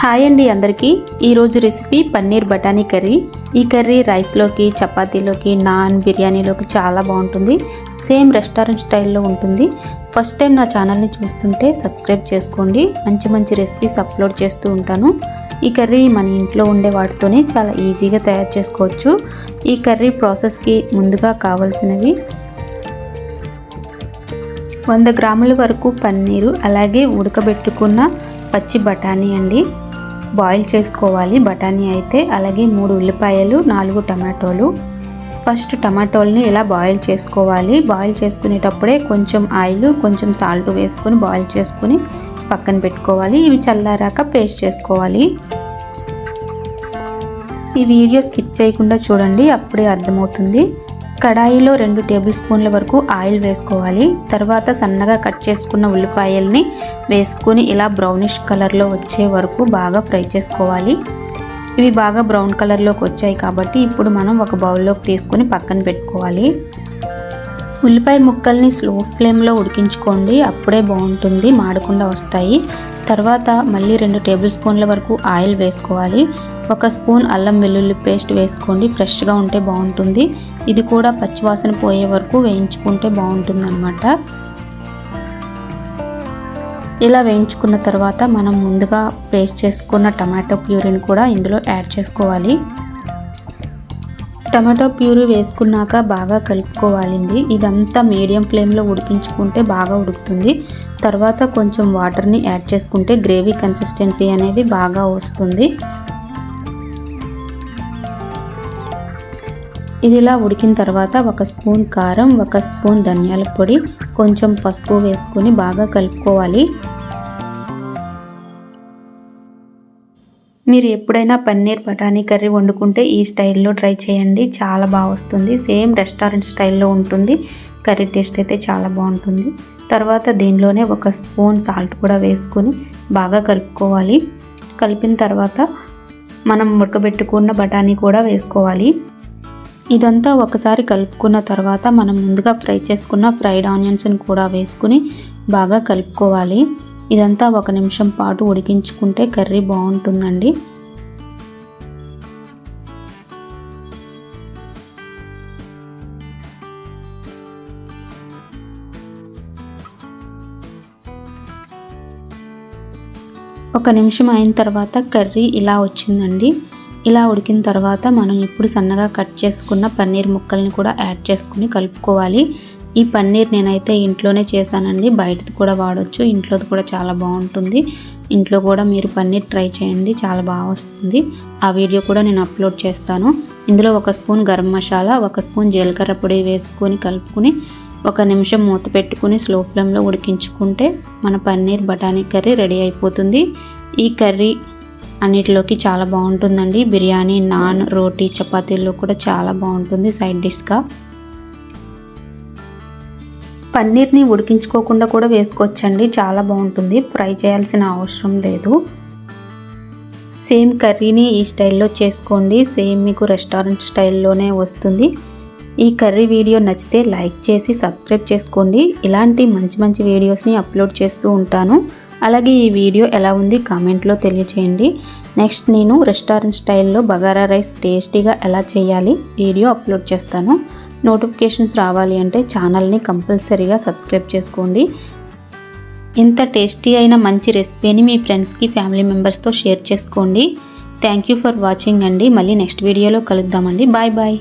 Hi అండి అందరికీ ఈరోజు రెసిపీ పన్నీర్ బఠానీ కర్రీ. ఈ కర్రీ రైస్లోకి, చపాతీలోకి, నాన్, బిర్యానీలోకి చాలా బాగుంటుంది. సేమ్ రెస్టారెంట్ స్టైల్లో ఉంటుంది. ఫస్ట్ టైం నా ఛానల్ని చూస్తుంటే సబ్స్క్రైబ్ చేసుకోండి. మంచి రెసిపీస్ అప్లోడ్ చేస్తూ ఉంటాను. ఈ కర్రీ మన ఇంట్లో ఉండే వాటితోనే చాలా ఈజీగా తయారు చేసుకోవచ్చు. ఈ కర్రీ ప్రాసెస్కి ముందుగా కావాల్సినవి 100 గ్రాముల వరకు పన్నీరు, అలాగే ఉడకబెట్టుకున్న పచ్చి బఠానీ అండి. బాయిల్ చేసుకోవాలి బఠానీ అయితే. అలాగే 3 ఉల్లిపాయలు, 4 టమాటోలు. ఫస్ట్ టమాటోల్ని ఇలా బాయిల్ చేసుకోవాలి. బాయిల్ చేసుకునేటప్పుడే కొంచెం ఆయిల్, కొంచెం సాల్ట్ వేసుకొని బాయిల్ చేసుకొని పక్కన పెట్టుకోవాలి. ఇవి చల్లారాక పేస్ట్ చేసుకోవాలి. ఈ వీడియో స్కిప్ చేయకుండా చూడండి, అప్పుడే అర్థమవుతుంది. కడాయిలో 2 టేబుల్ స్పూన్ల వరకు ఆయిల్ వేసుకోవాలి. తర్వాత సన్నగా కట్ చేసుకున్న ఉల్లిపాయల్ని వేసుకుని ఇలా బ్రౌనిష్ కలర్లో వచ్చే వరకు బాగా ఫ్రై చేసుకోవాలి. ఇవి బాగా బ్రౌన్ కలర్లోకి వచ్చాయి కాబట్టి ఇప్పుడు మనం ఒక బౌల్లోకి తీసుకొని పక్కన పెట్టుకోవాలి. ఉల్లిపాయ ముక్కల్ని స్లో ఫ్లేమ్లో ఉడికించుకోండి, అప్పుడే బాగుంటుంది, మాడకుండా వస్తాయి. తర్వాత మళ్ళీ 2 టేబుల్ స్పూన్ల వరకు ఆయిల్ వేసుకోవాలి. 1 స్పూన్ అల్లం వెల్లుల్లి పేస్ట్ వేసుకోండి, ఫ్రెష్గా ఉంటే బాగుంటుంది. ఇది కూడా పచ్చివాసన పోయే వరకు వేయించుకుంటే బాగుంటుంది అన్నమాట. ఇలా వేయించుకున్న తర్వాత మనం ముందుగా పేస్ట్ చేసుకున్న టమాటో ప్యూరీని కూడా ఇందులో యాడ్ చేసుకోవాలి. టమాటో ప్యూరీ వేసుకున్నాక బాగా కలుపుకోవాలండి. ఇదంతా మీడియం ఫ్లేమ్లో ఉడికించుకుంటే బాగా ఉడుకుతుంది. తర్వాత కొంచెం వాటర్ని యాడ్ చేసుకుంటే గ్రేవీ కన్సిస్టెన్సీ అనేది బాగా వస్తుంది. ఇది ఇలా ఉడికిన తర్వాత 1 స్పూన్ కారం, 1 స్పూన్ ధనియాల పొడి, కొంచెం పసుపు వేసుకొని బాగా కలుపుకోవాలి. మీరు ఎప్పుడైనా పన్నీర్ బఠానీ కర్రీ వండుకుంటే ఈ స్టైల్లో ట్రై చేయండి, చాలా బాగా వస్తుంది. సేమ్ రెస్టారెంట్ స్టైల్లో ఉంటుంది. కర్రీ టేస్ట్ అయితే చాలా బాగుంటుంది. తర్వాత దీనిలోనే 1 స్పూన్ సాల్ట్ కూడా వేసుకొని బాగా కలుపుకోవాలి. కలిపిన తర్వాత మనం ఉడకబెట్టుకున్న బఠానీ కూడా వేసుకోవాలి. ఇదంతా ఒకసారి కలుపుకున్న తర్వాత మనం ముందుగా ఫ్రై చేసుకున్న ఫ్రైడ్ ఆనియన్స్ని కూడా వేసుకుని బాగా కలుపుకోవాలి. ఇదంతా 1 నిమిషం పాటు ఉడికించుకుంటే కర్రీ బాగుంటుందండి. ఒక నిమిషం అయిన తర్వాత కర్రీ ఇలా వచ్చిందండి. ఇలా ఉడికిన తర్వాత మనం ఇప్పుడు సన్నగా కట్ చేసుకున్న పన్నీర్ ముక్కల్ని కూడా యాడ్ చేసుకుని కలుపుకోవాలి. ఈ పన్నీర్ నేనైతే ఇంట్లోనే చేశానండి, బయటది కూడా వాడచ్చు, ఇంట్లోది కూడా చాలా బాగుంటుంది. ఇంట్లో కూడా మీరు పన్నీర్ ట్రై చేయండి, చాలా బాగా వస్తుంది. ఆ వీడియో కూడా నేను అప్లోడ్ చేస్తాను. ఇందులో 1 స్పూన్ గరం మసాలా, 1 స్పూన్ జీలకర్ర పొడి వేసుకొని కలుపుకొని 1 నిమిషం మూత పెట్టుకుని స్లో ఫ్లేమ్లో ఉడికించుకుంటే మన పన్నీర్ బఠానీ కర్రీ రెడీ అయిపోతుంది. ఈ కర్రీ అన్నిటిలోకి చాలా బాగుంటుందండి. బిర్యానీ, నాన్, రోటీ, చపాతీల్లో కూడా చాలా బాగుంటుంది సైడ్ డిష్గా. పన్నీర్ని ఉడికించుకోకుండా కూడా వేసుకోవచ్చండి, చాలా బాగుంటుంది. ఫ్రై చేయాల్సిన అవసరం లేదు. సేమ్ కర్రీని ఈ స్టైల్లో చేసుకోండి, సేమ్ మీకు రెస్టారెంట్ స్టైల్లోనే వస్తుంది. ఈ కర్రీ వీడియో నచ్చితే లైక్ చేసి సబ్స్క్రైబ్ చేసుకోండి. ఇలాంటి మంచి వీడియోస్ని అప్లోడ్ చేస్తూ ఉంటాను. అలాగే ఈ వీడియో ఎలా ఉంది కామెంట్లో తెలియచేయండి. నెక్స్ట్ నేను రెస్టారెంట్ స్టైల్లో బగారా రైస్ టేస్టీగా ఎలా చేయాలి వీడియో అప్లోడ్ చేస్తాను. నోటిఫికేషన్స్ రావాలి అంటే ఛానల్ని కంపల్సరీగా సబ్స్క్రైబ్ చేసుకోండి. ఇంత టేస్టీ అయిన మంచి రెసిపీని మీ ఫ్రెండ్స్కి, ఫ్యామిలీ మెంబర్స్తో షేర్ చేసుకోండి. థ్యాంక్ యూ ఫర్ వాచింగ్ అండి. మళ్ళీ నెక్స్ట్ వీడియోలో కలుద్దామండి. Bye bye.